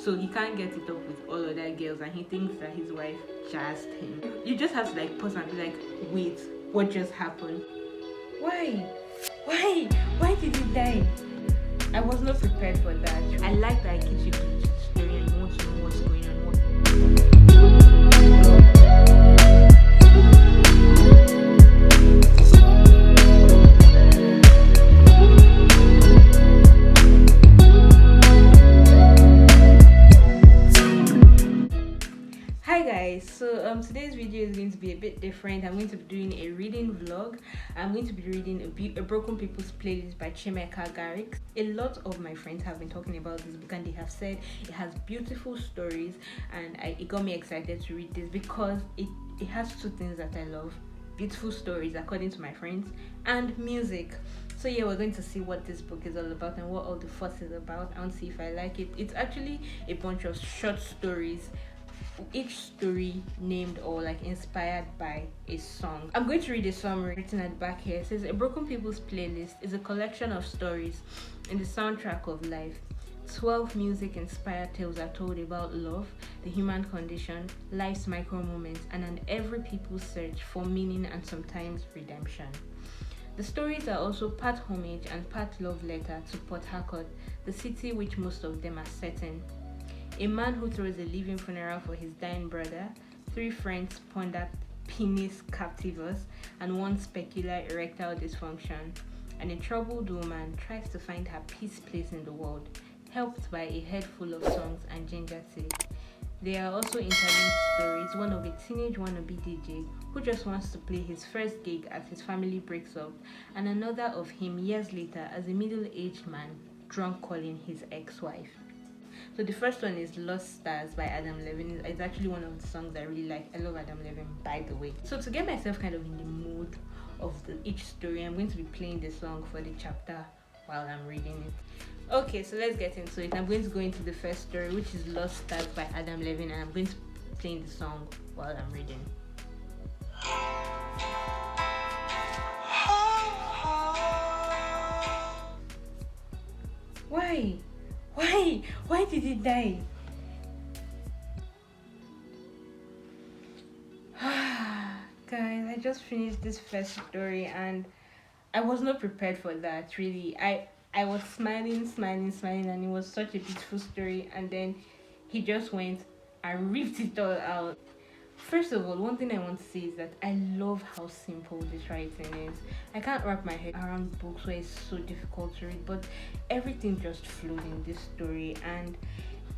so he can't get it up with all other girls, and he thinks that his wife jazzed him. You just have to like pause and be like, wait, what just happened? Why? Why did he die? I was not prepared for that. I like that it keeps you glued to the story and you want to know what's going on. Hi guys, so today's video is going to be a bit different. I'm going to be doing a reading vlog. I'm going to be reading a Broken People's Playlist by Chimeka Garricks. A lot of my friends have been talking about this book and they have said it has beautiful stories, and it got me excited to read this because it has two things that I love: beautiful stories, according to my friends, and music. So yeah, we're going to see what this book is all about and what all the fuss is about. I want to see if I like it. It's actually a bunch of short stories, each story named or like inspired by a song. I'm going to read a summary written at the back here. It says, A Broken People's Playlist is a collection of stories in the soundtrack of life. 12 music-inspired tales are told about love, the human condition, life's micro moments, and an every people's search for meaning and sometimes redemption. The stories are also part homage and part love letter to Port Harcourt, the city which most of them are set in. A man who throws a living funeral for his dying brother, 3 friends ponder penis captivus, and 1 specular erectile dysfunction, and a troubled woman tries to find her peace place in the world, helped by a head full of songs and ginger tea. There are also interlinked stories, one of a teenage wannabe DJ who just wants to play his first gig as his family breaks up, and another of him years later as a middle-aged man drunk calling his ex-wife. So the first one is Lost Stars by Adam Levine. It's actually one of the songs I really like. I love Adam Levine, by the way. So to get myself kind of in the mood of each story, I'm going to be playing the song for the chapter while I'm reading it. Okay, so let's get into it. I'm going to go into the first story, which is Lost Stars by Adam Levine, and I'm going to be playing the song while I'm reading. Why did he die? Guys, I just finished this first story and I was not prepared for that, really. I was smiling, and it was such a beautiful story, and then he just went and ripped it all out. First of all, one thing I want to say is that I love how simple this writing is. I can't wrap my head around books where it's so difficult to read, but everything just flowed in this story, and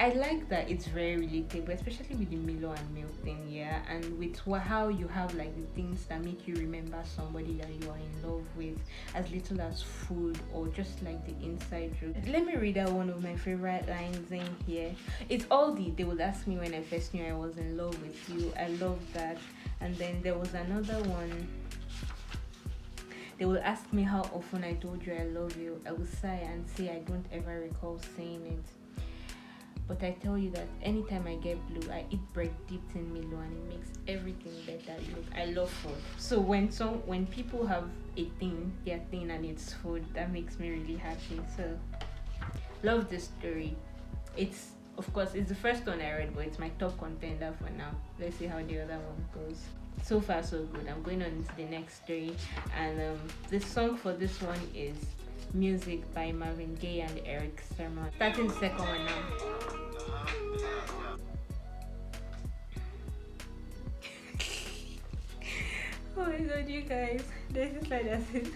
I like that it's very relatable, especially with the Milo and Milk thing, yeah, and with how you have like the things that make you remember somebody that you are in love with, as little as food or just like the inside joke. Let me read out one of my favorite lines in here. It's all they would ask me when I first knew I was in love with you. I love that. And then there was another one. They will ask me how often I told you I love you. I will sigh and say I don't ever recall saying it. But I tell you that anytime I get blue, I eat bread dipped in Milo and it makes everything better. Look, I love food. So when people have a thing, their thing, and it's food, that makes me really happy. So love this story. It's, of course, it's the first one I read, but it's my top contender for now. Let's see how the other one goes. So far so good. I'm going on into the next story, and the song for this one is Music by Marvin Gaye and Eric Sermon. Starting the second one now. Oh my god, you guys, there's this line that says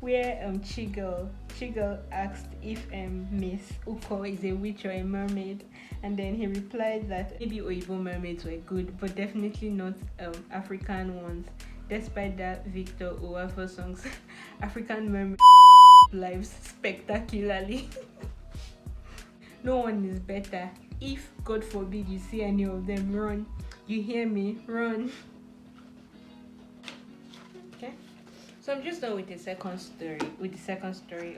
where Chigel asked if Miss Uko is a witch or a mermaid, and then he replied that maybe Oibo mermaids were good, but definitely not African ones. Despite that, Victor Uwafo songs African mermaid lives spectacularly. No one is better. If God forbid you see any of them, run. You hear me? Run. Okay, so I'm just done with the second story.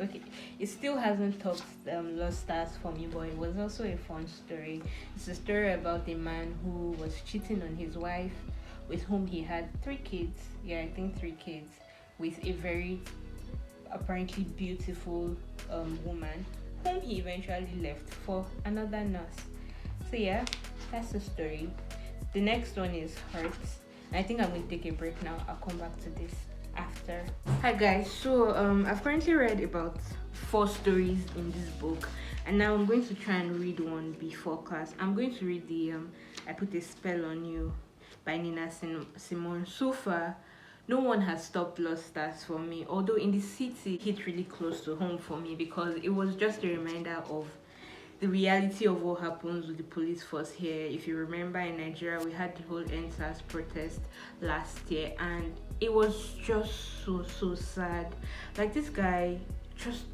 Okay, it still hasn't topped Lost Stars for me, but it was also a fun story. It's a story about a man who was cheating on his wife, with whom he had 3 kids. Yeah, I think 3 kids, with a very apparently beautiful woman whom he eventually left for another nurse. So yeah, that's the story. The next one is Hurts. I think I'm going to take a break now. I'll come back to this after. Hi guys, so I've currently read about 4 stories in this book, and now I'm going to try and read one before class. I'm going to read the I Put a Spell on You by Nina Simone. So far, no one has stopped Lost Stars for me, although in the city it hit really close to home for me because it was just a reminder of the reality of what happens with the police force here. If you remember, in Nigeria we had the whole NSAS protest last year, and it was just so sad. Like, this guy just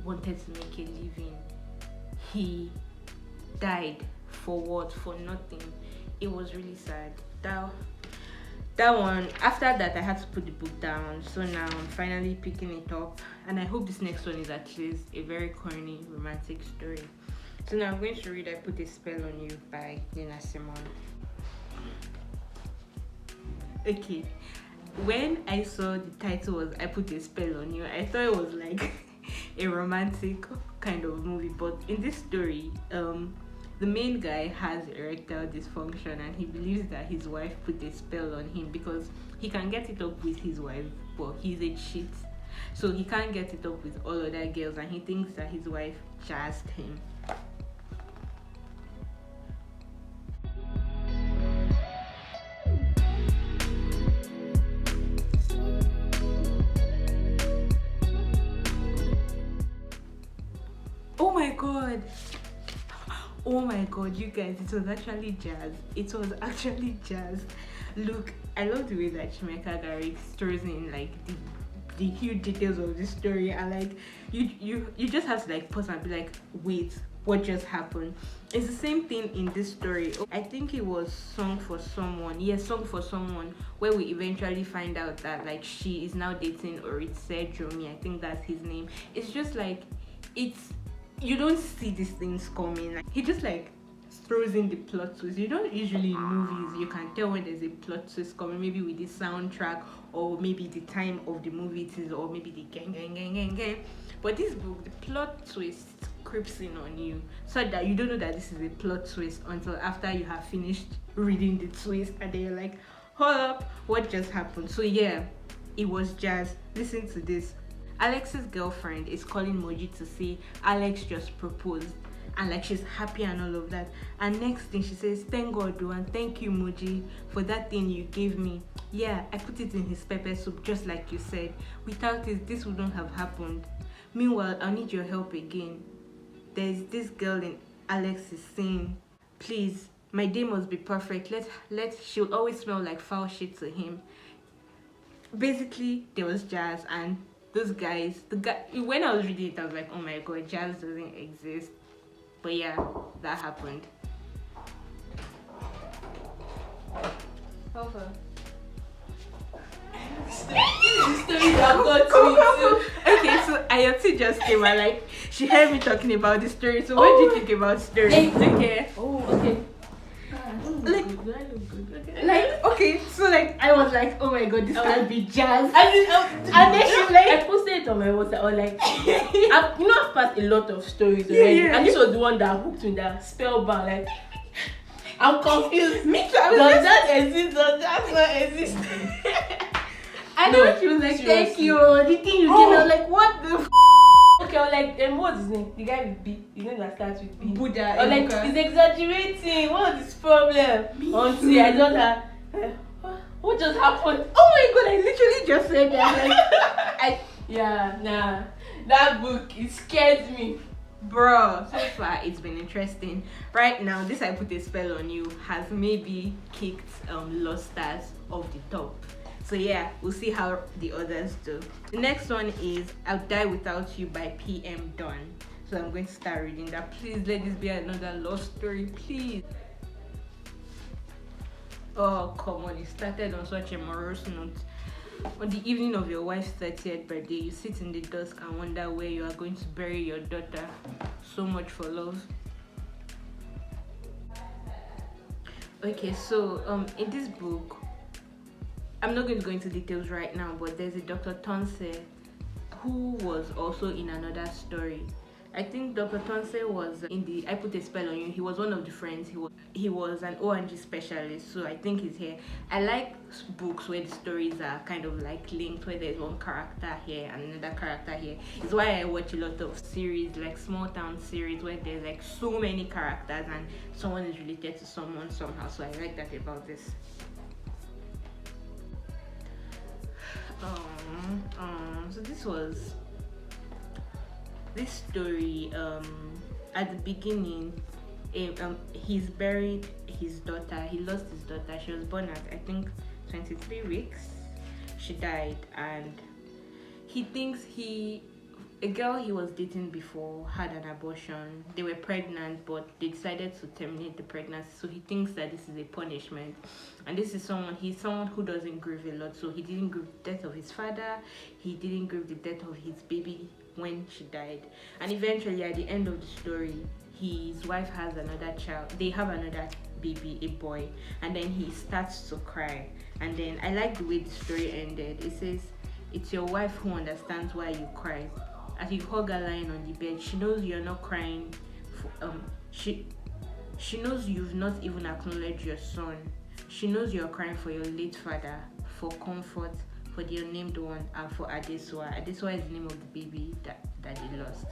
wanted to make a living. He died for what? For nothing. It was really sad. That one, after that I had to put the book down, so now I'm finally picking it up, and I hope this next one is at least a very corny romantic story. So now I'm going to read I Put a Spell on You by Nina Simone. Okay, when I saw the title was I Put a Spell on You, I thought it was like a romantic kind of movie, but in this story, the main guy has erectile dysfunction, and he believes that his wife put a spell on him because he can get it up with his wife, but he's a cheat, so he can't get it up with all other girls, and he thinks that his wife jazzed him. Oh my god, you guys, it was actually jazz. Look, I love the way that Chimeka Garricks throws in like the huge details of the story, and like you just have to like pause and be like, wait, what just happened? It's the same thing in this story. I think it was Song for Someone, where we eventually find out that like she is now dating Oritse Jomi. I think that's his name. It's just like, you don't see these things coming. Like, he just like throws in the plot twist. You don't usually in movies, you can tell when there's a plot twist coming, maybe with the soundtrack, or maybe the time of the movie it is, or maybe the gang. But this book, the plot twist creeps in on you so that you don't know that this is a plot twist until after you have finished reading the twist, and then you're like, hold up, what just happened? So yeah, it was jazz. Listen to this. Alex's girlfriend is calling Moji to say Alex just proposed, and like she's happy and all of that, and next thing she says, thank God though, and thank you Moji for that thing you gave me. Yeah, I put it in his pepper soup just like you said. Without it, this wouldn't have happened. Meanwhile, I'll need your help again. There's this girl in Alex is saying, please, my day must be perfect. She'll always smell like foul shit to him. Basically, there was jazz, and those guys, when I was reading it, I was like, oh my god, jazz doesn't exist. But yeah, that happened. Over. Okay, so Ayoti just came and like she heard me talking about the story. So what do you think about story? Okay. Oh, okay. Like, Do I look good? Okay. like, okay, so like I was like, oh my god, this can be jazz. And then she like, I posted it on my WhatsApp. I was like, I've passed a lot of stories already, Yeah. and this was the one that hooked me, that spellbound. Like, I'm confused. Me too. Does that exist? Does that not exist? I No, know she was like, seriously. thank you. The thing you did, I was like, what the Okay, I was like, what's his name? The guy with B. The name that starts with B. Buddha? I was like, he's exaggerating. What's his problem? Until I just had, what just happened? Oh my god, I literally just said that. Like, Yeah, nah. That book, it scared me. bro, so far it's been interesting. Right now, this I Put a Spell on You has maybe kicked Lost Stars off the top. So yeah, we'll see how the others do. The next one is I'll Die Without You by PM Dawn. So I'm going to start reading that. Please let this be another love story, please. Oh come on, it started on such a morose note. On the evening of your wife's 30th birthday, you sit in the dusk and wonder where you are going to bury your daughter. So much for love. Okay, so in this book, I'm not going to go into details right now, but there's a Dr. Tonse who was also in another story. I think Dr. Tonse was in the I Put a Spell on You. He was one of the friends. He was an ONG specialist, so I think he's here. I like books where the stories are kind of like linked, where there's one character here and another character here. It's why I watch a lot of series like small town series where there's like so many characters and someone is related to someone somehow. So I like that about this. So this story. At the beginning, he's buried his daughter. He lost his daughter. She was born at I think 23 weeks. She died, and he thinks a girl he was dating before had an abortion. They were pregnant, but they decided to terminate the pregnancy. So he thinks that this is a punishment. And he's someone who doesn't grieve a lot. So he didn't grieve the death of his father. He didn't grieve the death of his baby when she died. And eventually, at the end of the story, his wife has another child. They have another baby, a boy. And then he starts to cry. And then I like the way the story ended. It says, "It's your wife who understands why you cry. As you hug her lying on the bed, she knows you're not crying. She knows you've not even acknowledged your son. She knows you're crying for your late father, for comfort, for the unnamed one, and for Adesua. Adesua is the name of the baby that they lost.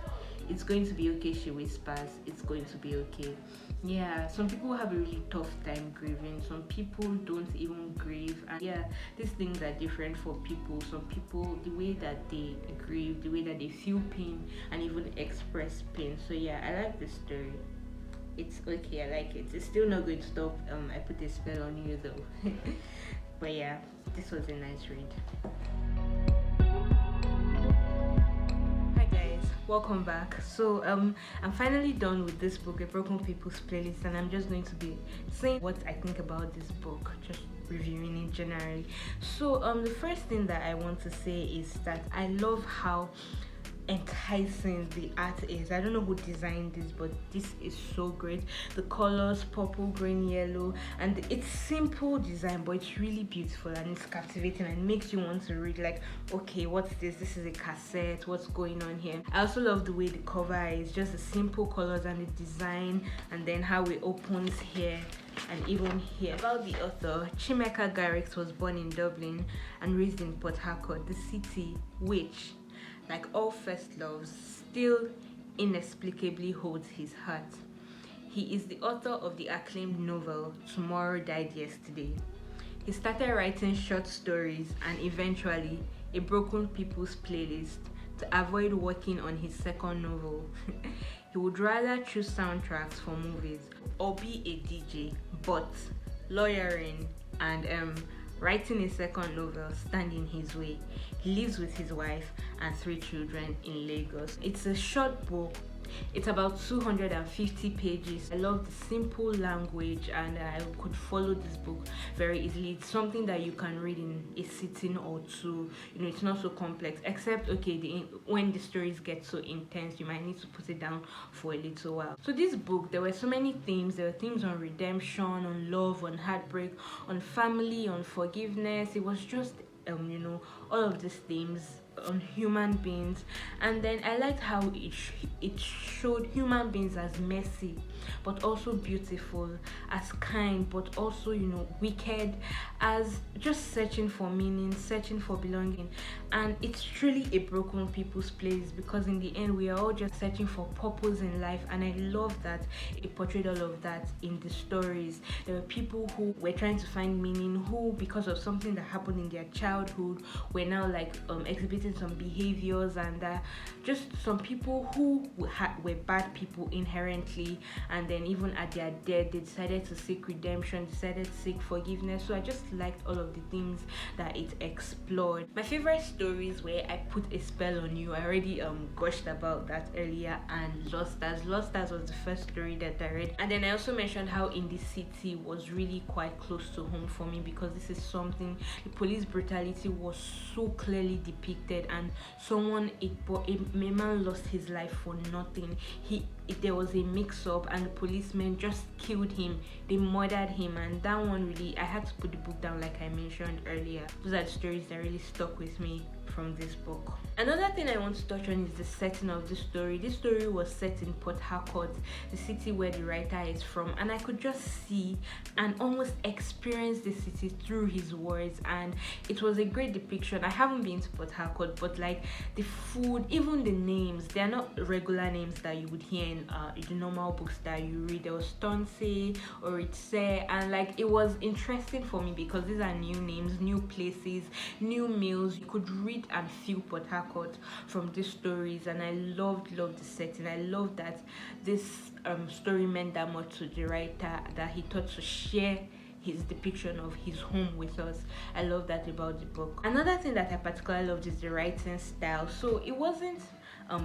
It's going to be okay," she whispers. "It's going to be okay." Yeah, some people have a really tough time grieving. Some people don't even grieve. And yeah, these things are different for people. Some people, the way that they grieve, the way that they feel pain and even express pain. So yeah, I like this story. It's okay, I like it. It's still not going to stop I Put a Spell on You though. But yeah, this was a nice read. Hi guys, welcome back. So I'm finally done with this book, A Broken People's Playlist, and I'm just going to be saying what I think about this book, just reviewing it generally. So the first thing that I want to say is that I love how enticing the art is. I don't know who designed this, but this is so great. The colors, purple, green, yellow, and it's simple design, but it's really beautiful and it's captivating and makes you want to read. Like, okay, what's this? This is a cassette. What's going on here? I also love the way the cover is, just the simple colors and the design, and then how it opens here and even here. About the author, Chimeka Garricks was born in Dublin and raised in Port Harcourt, the city which, like all first loves, still inexplicably holds his heart. He is the author of the acclaimed novel Tomorrow Died Yesterday. He started writing short stories and eventually A Broken People's Playlist to avoid working on his second novel. He would rather choose soundtracks for movies or be a DJ, but lawyering and writing a second novel stand in his way. He lives with his wife and 3 children in Lagos. It's a short book. It's about 250 pages. I love the simple language and I could follow this book very easily. It's something that you can read in a sitting or two. You know, it's not so complex, except when the stories get so intense, you might need to put it down for a little while. So this book, there were so many themes. There were themes on redemption, on love, on heartbreak, on family, on forgiveness. It was just all of these themes on human beings. And then I liked how it showed human beings as messy but also beautiful, as kind but also wicked, as just searching for meaning, searching for belonging. And it's truly a broken people's place, because in the end we are all just searching for purpose in life. And I love that it portrayed all of that in the stories. There were people who were trying to find meaning, who because of something that happened in their childhood were now exhibiting some behaviors, and just some people who were bad people inherently, and then even at their death they decided to seek redemption, decided to seek forgiveness. So I just liked all of the things that it explored. My favorite stories were I Put a Spell on You. I already gushed about that earlier, and Lost Stars was the first story that I read. And then I also mentioned how In the City was really quite close to home for me, because this is something, the police brutality was so clearly depicted, and a man lost his life for nothing. There was a mix-up and the policemen just killed him. They murdered him, and that one really, I had to put the book down like I mentioned earlier. Those are the stories that really stuck with me from this book. Another thing I want to touch on is the setting of the story. This story was set in Port Harcourt, the city where the writer is from, and I could just see and almost experience the city through his words, and it was a great depiction. I haven't been to Port Harcourt, but like the food, even the names, they are not regular names that you would hear in the normal books that you read. There was Tonse or Itse, and like it was interesting for me because these are new names, new places, new meals. You could read and feel Port Harcourt from these stories, and I loved the setting. I loved that this story meant that much to the writer, that he thought to share his depiction of his home with us. I love that about the book. Another thing that I particularly loved is the writing style. So it wasn't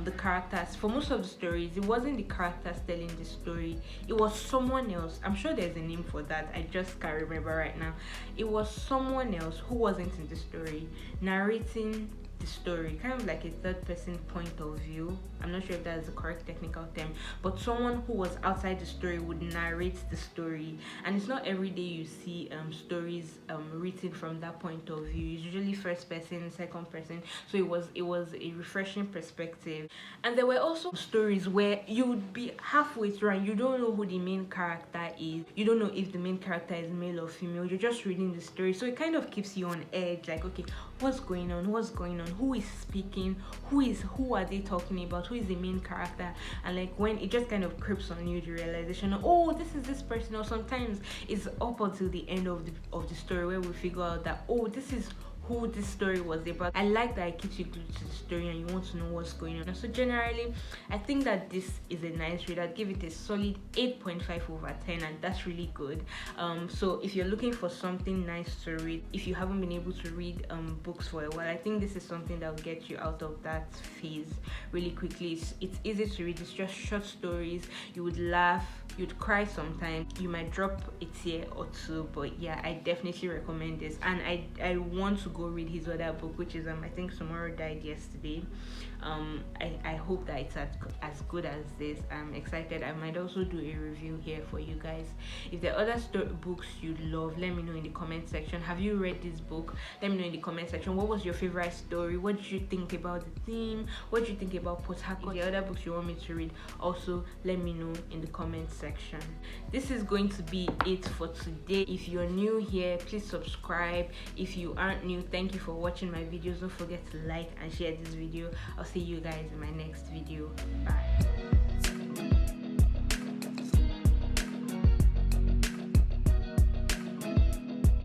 the characters. For most of the stories, it wasn't the characters telling the story, it was someone else. I'm sure there's a name for that, I just can't remember right now. It was someone else who wasn't in the story narrating the story, kind of like a third person point of view. I'm not sure if that's the correct technical term, but someone who was outside the story would narrate the story. And it's not every day you see stories written from that point of view. It's usually first person, second person, so it was a refreshing perspective. And there were also stories where you would be halfway through and you don't know who the main character is. You don't know if the main character is male or female. You're just reading the story, so it kind of keeps you on edge, like, okay, what's going on, who is speaking, who are they talking about, who is the main character. And like when it just kind of creeps on you, the realization of, oh, this is this person. Or sometimes it's up until the end of the story where we figure out that, oh, this is who this story was about. I like that it keeps you glued to the story and you want to know what's going on. So generally, I think that this is a nice read. I'd give it a solid 8.5/10, and that's really good. So if you're looking for something nice to read, if you haven't been able to read books for a while, I think this is something that will get you out of that phase really quickly. It's easy to read. It's just short stories. You would laugh, you'd cry sometimes, you might drop a tear or two, but yeah, I definitely recommend this. And I want to go read his other book, which is I think Tomorrow Died Yesterday. I hope that it's as good as this. I'm excited. I might also do a review here for you guys. If there are other books you love, let me know in the comment section. Have you read this book? Let me know in the comment section. What was your favorite story? What did you think about the theme? What did you think about Port Harcourt? If there are other books you want me to read, also let me know in the comment section. This is going to be it for today. If you're new here, please subscribe. If you aren't new, thank you for watching my videos. Don't forget to like and share this video. I'll see you guys in my next video. Bye.